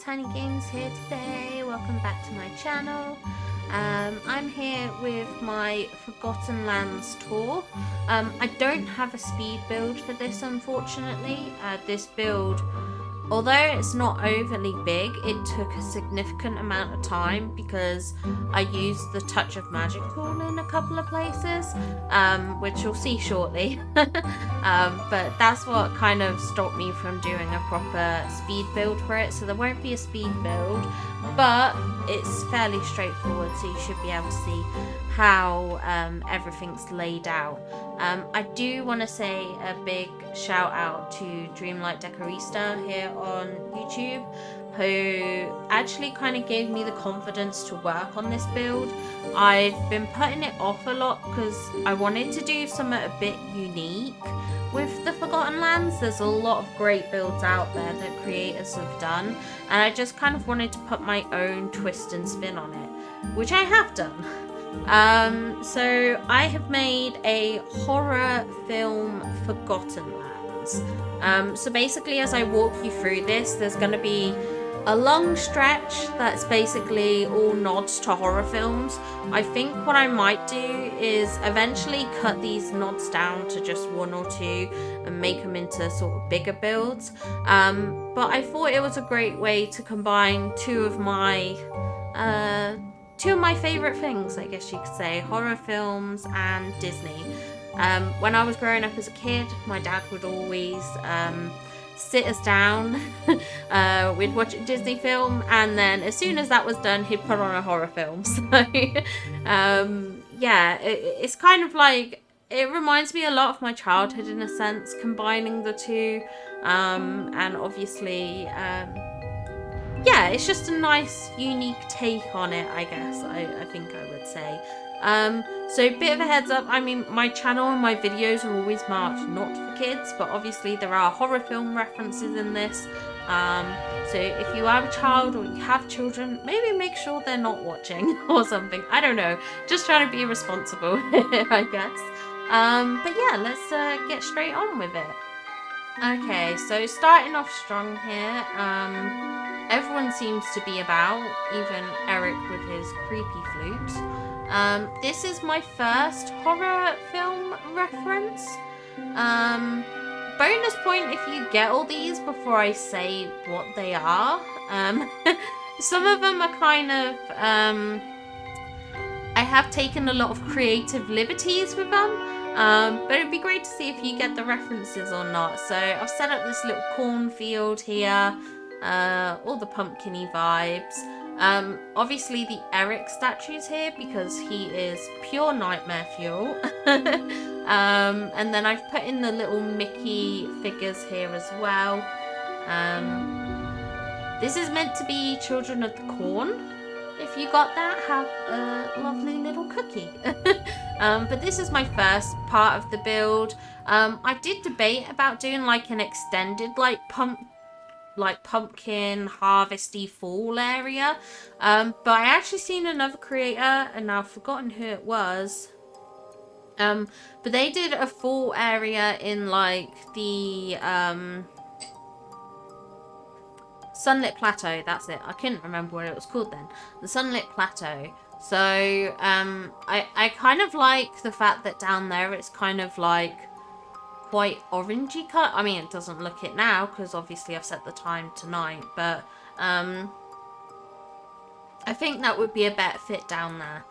Tiny Games here today. Welcome back to my channel. I'm here with my Forgotten Lands tour. I don't have a speed build for this, unfortunately. This build, although it's not overly big, it took a significant amount of time because I used the Touch of Magic tool in a couple of places, which you'll see shortly. But that's what kind of stopped me from doing a proper speed build for it. So there won't be a speed build, but it's fairly straightforward, so you should be able to see how everything's laid out. I do want to say a big shout out to Dreamlight Decorista here on YouTube, who actually kind of gave me the confidence to work on this build. I've been putting it off a lot because I wanted to do something a bit unique with the Forgotten Lands. There's a lot of great builds out there that creators have done, and I just kind of wanted to put my own twist and spin on it, which I have done. So I have made a horror film Forgotten Lands. So basically, as I walk you through this, there's going to be a long stretch that's basically all nods to horror films. I think what I might do is eventually cut these nods down to just one or two and make them into sort of bigger builds. But I thought it was a great way to combine two of my favorite things, I guess you could say, horror films and Disney. When I was growing up as a kid, my dad would always sit us down. We'd watch a Disney film, and then as soon as that was done, he'd put on a horror film. So yeah, it's kind of like, it reminds me a lot of my childhood in a sense, combining the two, and obviously yeah, it's just a nice, unique take on it, I guess, I think I would say. So bit of a heads up, I mean, my channel and my videos are always marked not for kids, but obviously there are horror film references in this. So if you have a child or you have children, maybe make sure they're not watching or something. I don't know, just trying to be responsible, I guess. But yeah, let's get straight on with it. Okay, so starting off strong here. Everyone seems to be about, even Eric with his creepy flute. This is my first horror film reference. Bonus point if you get all these before I say what they are. Some of them are kind of, I have taken a lot of creative liberties with them. But it'd be great to see if you get the references or not. So I've set up this little cornfield here. All the pumpkin-y vibes. Obviously the Eric statue's here because he is pure nightmare fuel. And then I've put in the little Mickey figures here as well. This is meant to be Children of the Corn. If you got that, have a lovely little cookie. But this is my first part of the build. I did debate about doing like an extended pumpkin harvesty fall area, but I actually seen another creator, and I've forgotten who it was, but they did a fall area in like the Sunlit Plateau. That's it, I couldn't remember what it was called then. The Sunlit Plateau. So I kind of like the fact that down there it's kind of like quite orangey cut. I mean, it doesn't look it now because obviously I've set the time to night, but I think that would be a better fit down there.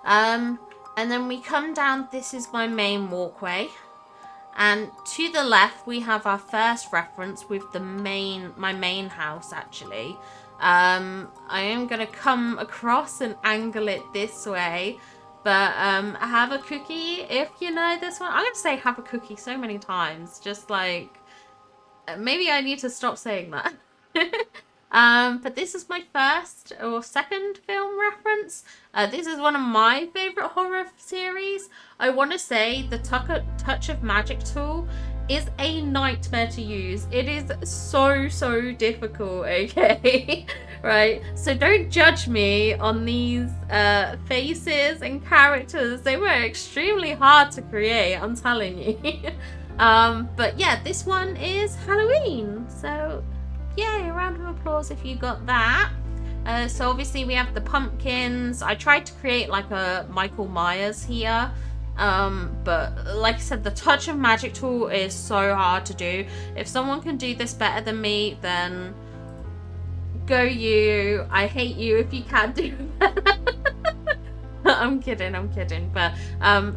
And then we come down, this is my main walkway, and to the left we have our first reference with my main house actually. I am going to come across and angle it this way. But have a cookie, if you know this one. I'm going to say have a cookie so many times. Just like, maybe I need to stop saying that. But this is my first or second film reference. This is one of my favourite horror series. I want to say the Touch of Magic tool is a nightmare to use. It is so difficult, okay? Right, so don't judge me on these faces and characters. They were extremely hard to create, I'm telling you. But yeah, this one is Halloween, so yay, a round of applause if you got that. So obviously we have the pumpkins. I tried to create like a Michael Myers here. But like I said, the touch of magic tool is so hard to do. If someone can do this better than me, then go you. I hate you if you can't do that. I'm kidding. But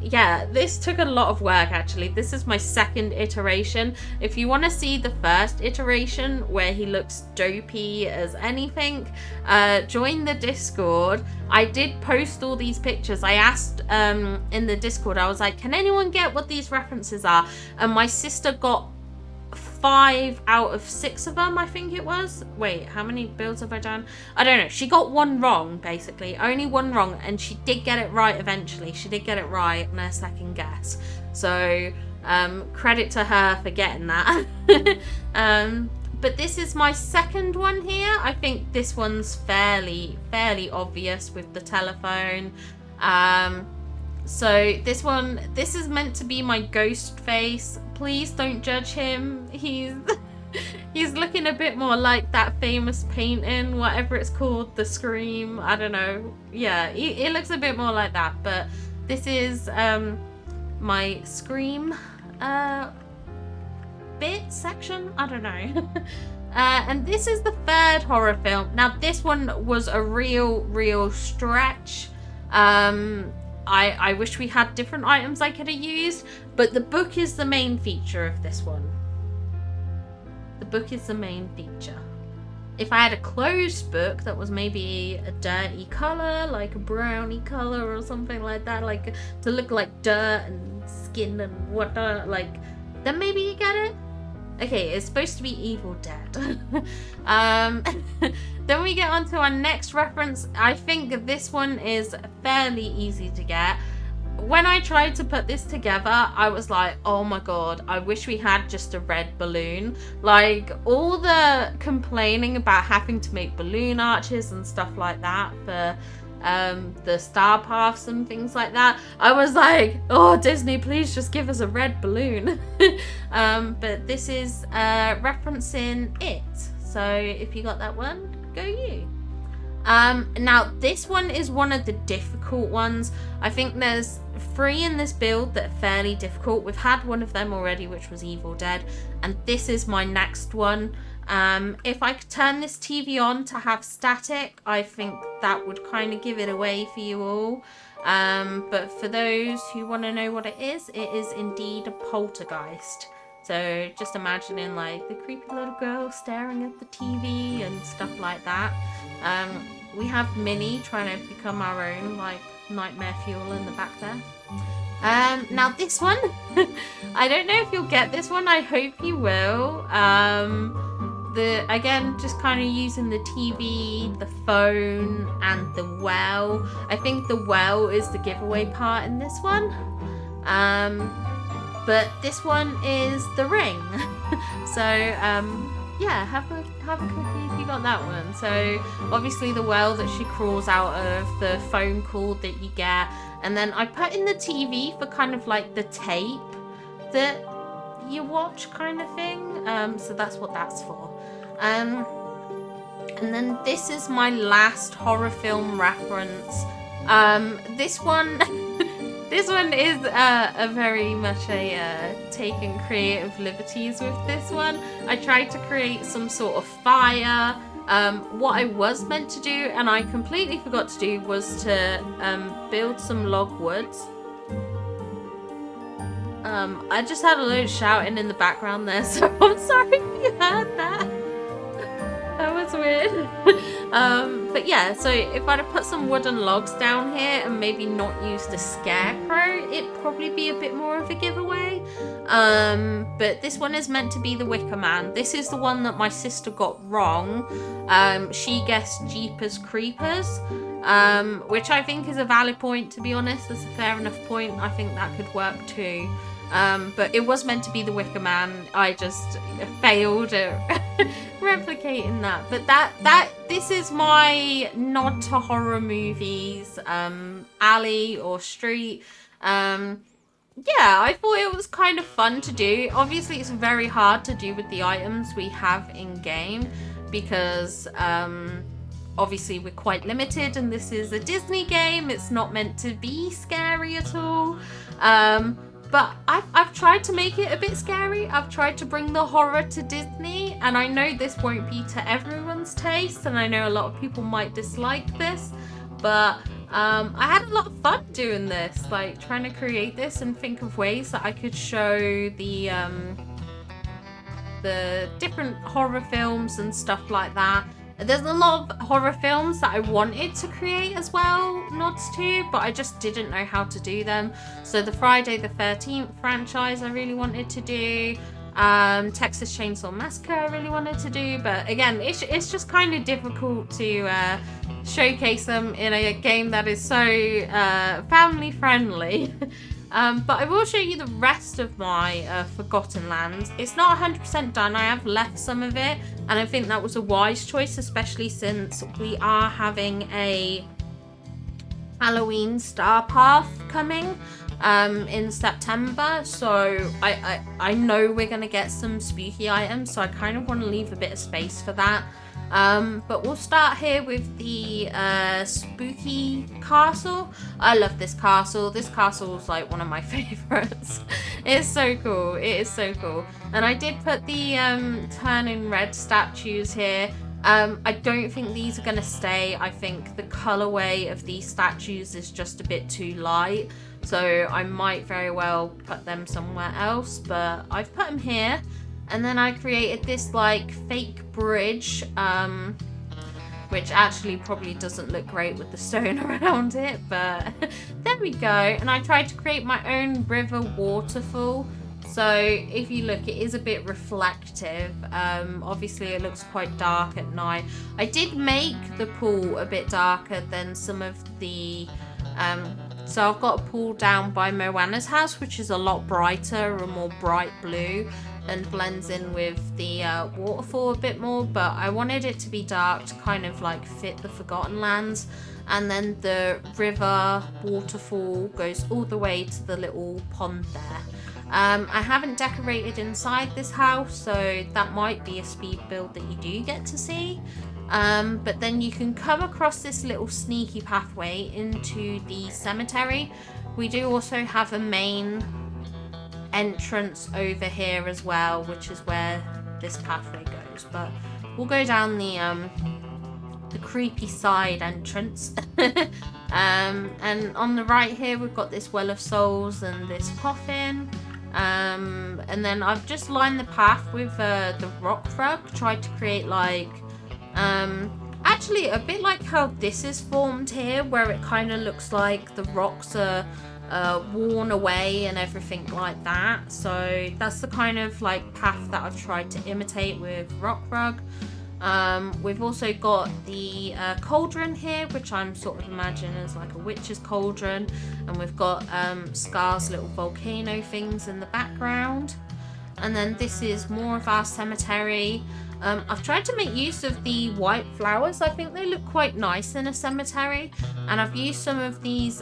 yeah, this took a lot of work actually. This is my second iteration. If you want to see the first iteration where he looks dopey as anything, join the Discord. I did post all these pictures. I asked in the Discord, I was like, can anyone get what these references are? And my sister got 5 out of 6 of them, I think it was. Wait, how many builds have I done? I don't know. She got one wrong, basically. Only one wrong, and she did get it right eventually. She did get it right on her second guess. So, credit to her for getting that. But this is my second one here. I think this one's fairly obvious with the telephone. So this is meant to be my ghost face. Please don't judge him. He's looking a bit more like that famous painting, whatever it's called, The Scream. I don't know. Yeah, it looks a bit more like that. But this is my Scream bit section. I don't know. And this is the third horror film. Now this one was a real stretch. I wish we had different items I could have used, but the book is the main feature of this one. The book is the main feature. If I had a closed book that was maybe a dirty colour, like a browny colour or something like that, like to look like dirt and skin and whatnot, like, then maybe you get it. Okay, it's supposed to be Evil Dead. Then we get on to our next reference. I think this one is fairly easy to get. When I tried to put this together, I was like, oh my god, I wish we had just a red balloon. Like, all the complaining about having to make balloon arches and stuff like that for the star paths and things like that, I was like, oh Disney, please just give us a red balloon. But this is referencing It, so if you got that one, go you. Now this one is one of the difficult ones. I think there's 3 in this build that are fairly difficult. We've had one of them already, which was Evil Dead, and this is my next one. If I could turn this TV on to have static, I think that would kind of give it away for you all. But for those who want to know what it is indeed a poltergeist. So just imagining like the creepy little girl staring at the TV and stuff like that. We have Minnie trying to become our own like nightmare fuel in the back there. Now this one, I don't know if you'll get this one. I hope you will. Again, just kind of using the TV, the phone, and the well. I think the well is the giveaway part in this one. But this one is The Ring. So, yeah, have a cookie if you got that one. So, obviously the well that she crawls out of, the phone call that you get. And then I put in the TV for kind of like the tape that you watch kind of thing. So that's what that's for. And then this is my last horror film reference. This one is a very much a taking creative liberties with this one. I tried to create some sort of fire. What I was meant to do, and I completely forgot to do, was to build some log woods. I just had a load of shouting in the background there, so I'm sorry if you heard that. That was weird. But yeah, so if I'd have put some wooden logs down here and maybe not used a scarecrow, it'd probably be a bit more of a giveaway. But this one is meant to be the Wicker Man. This is the one that my sister got wrong. She guessed Jeepers Creepers, which I think is a valid point, to be honest. That's a fair enough point. I think that could work too. But it was meant to be the Wicker Man. I just failed at replicating that. But this is my nod to horror movies, alley or street. Yeah, I thought it was kind of fun to do. Obviously, it's very hard to do with the items we have in game. because obviously we're quite limited and this is a Disney game. It's not meant to be scary at all. But I've tried to make it a bit scary. I've tried to bring the horror to Disney, and I know this won't be to everyone's taste, and I know a lot of people might dislike this, but I had a lot of fun doing this, like trying to create this and think of ways that I could show the different horror films and stuff like that. There's a lot of horror films that I wanted to create as well, nods to, but I just didn't know how to do them. So the Friday the 13th franchise I really wanted to do. Texas Chainsaw Massacre I really wanted to do, but again, it's just kind of difficult to showcase them in a game that is so family friendly. But I will show you the rest of my Forgotten Lands. It's not 100% done. I have left some of it, and I think that was a wise choice, especially since we are having a Halloween Star Path coming in September. So I know we're going to get some spooky items, so I kind of want to leave a bit of space for that. But we'll start here with the spooky castle. I love this castle. This castle is like one of my favorites. It's so cool. It is so cool. And I did put the turning red statues here. I don't think these are going to stay. I think the colorway of these statues is just a bit too light. So I might very well put them somewhere else. But I've put them here. And then I created this like fake bridge, which actually probably doesn't look great with the stone around it, but there we go. And I tried to create my own river waterfall. So if you look, it is a bit reflective. Obviously it looks quite dark at night. I did make the pool a bit darker than some of the, so I've got a pool down by Moana's house, which is a lot brighter and more bright blue, and blends in with the waterfall a bit more, but I wanted it to be dark to kind of like fit the Forgotten Lands. And then the river waterfall goes all the way to the little pond there. I haven't decorated inside this house, so that might be a speed build that you do get to see. But then you can come across this little sneaky pathway into the cemetery. We do also have a main entrance over here as well, which is where this pathway goes, but we'll go down the creepy side entrance. And on the right here we've got this well of souls and this coffin, and then I've just lined the path with the rock rug, tried to create like actually a bit like how this is formed here, where it kind of looks like the rocks are worn away and everything like that. So that's the kind of like path that I've tried to imitate with rock rug. We've also got the cauldron here, which I'm sort of imagining as like a witch's cauldron, and we've got Scar's little volcano things in the background. And then this is more of our cemetery. I've tried to make use of the white flowers. I think they look quite nice in a cemetery, and I've used some of these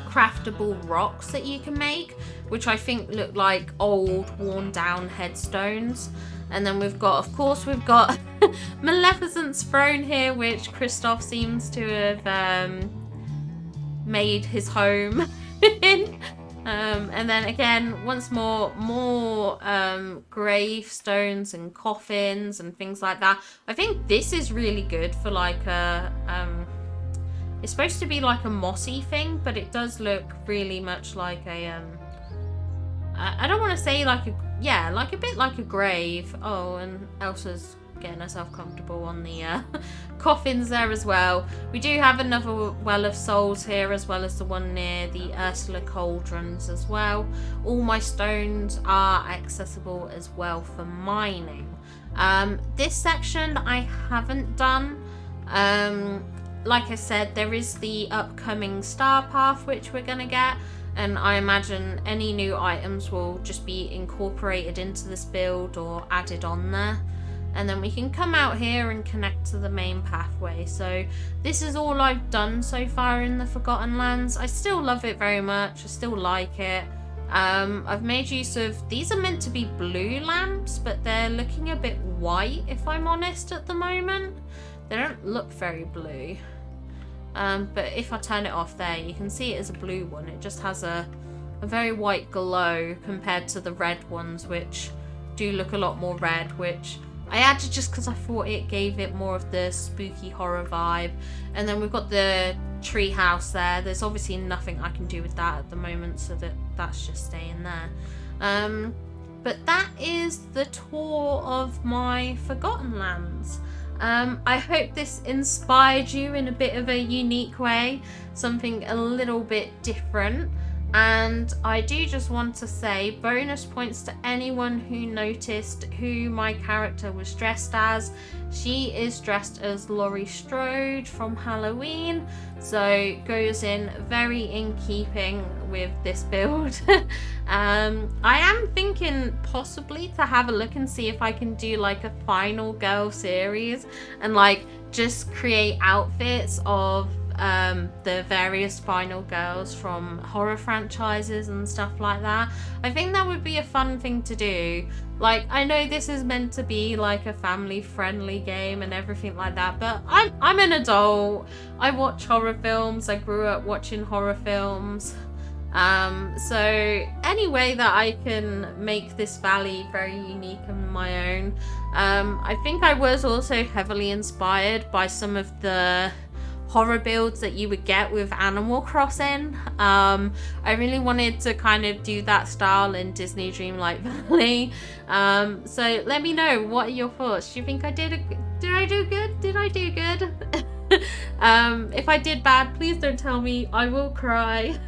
craftable rocks that you can make, which I think look like old worn down headstones. And then we've got, of course, we've got Maleficent's throne here, which Christoph seems to have made his home in. And then again, once more gravestones and coffins and things like that. I think this is really good for like a it's supposed to be like a mossy thing, but it does look really much like a I don't want to say like a, like a bit like a grave. Oh, and Elsa's getting herself comfortable on the coffins there as well. We do have another well of souls here, as well as the one near the Ursula cauldrons as well. All my stones are accessible as well for mining. This section I haven't done. Like I said, there is the upcoming star path which we're gonna get, and I imagine any new items will just be incorporated into this build or added on there. And then we can come out here and connect to the main pathway. So this is all I've done so far in the Forgotten Lands. I still love it very much. I still like it. I've made use of, these are meant to be blue lamps, but they're looking a bit white, if I'm honest, at the moment. They don't look very blue. But if I turn it off there, you can see it as a blue one. It just has a very white glow compared to the red ones, which do look a lot more red, which I added just because I thought it gave it more of the spooky horror vibe. And then we've got the tree house there. There's obviously nothing I can do with that at the moment, so that's just staying there. But that is the tour of my Forgotten Lands. I hope this inspired you in a bit of a unique way, something a little bit different. And I do just want to say bonus points to anyone who noticed who my character was dressed as. She is dressed as Laurie Strode from Halloween, so goes in very in keeping with this build. I am thinking possibly to have a look and see if I can do like a final girl series and like just create outfits of the various final girls from horror franchises and stuff like that. I think that would be a fun thing to do. Like, I know this is meant to be like a family friendly game and everything like that, but I'm an adult. I watch horror films. I grew up watching horror films. So any way that I can make this valley very unique and my own. I think I was also heavily inspired by some of the horror builds that you would get with Animal Crossing. I really wanted to kind of do that style in Disney Dreamlight Valley. So let me know, what are your thoughts? Do you think I did I do good? Did I do good? If I did bad, please don't tell me. I will cry.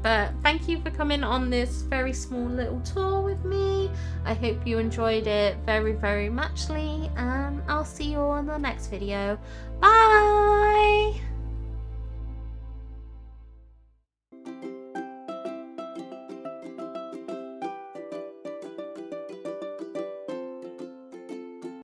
But thank you for coming on this very small little tour with me. I hope you enjoyed it very, very muchly, and I'll see you all in the next video. Bye!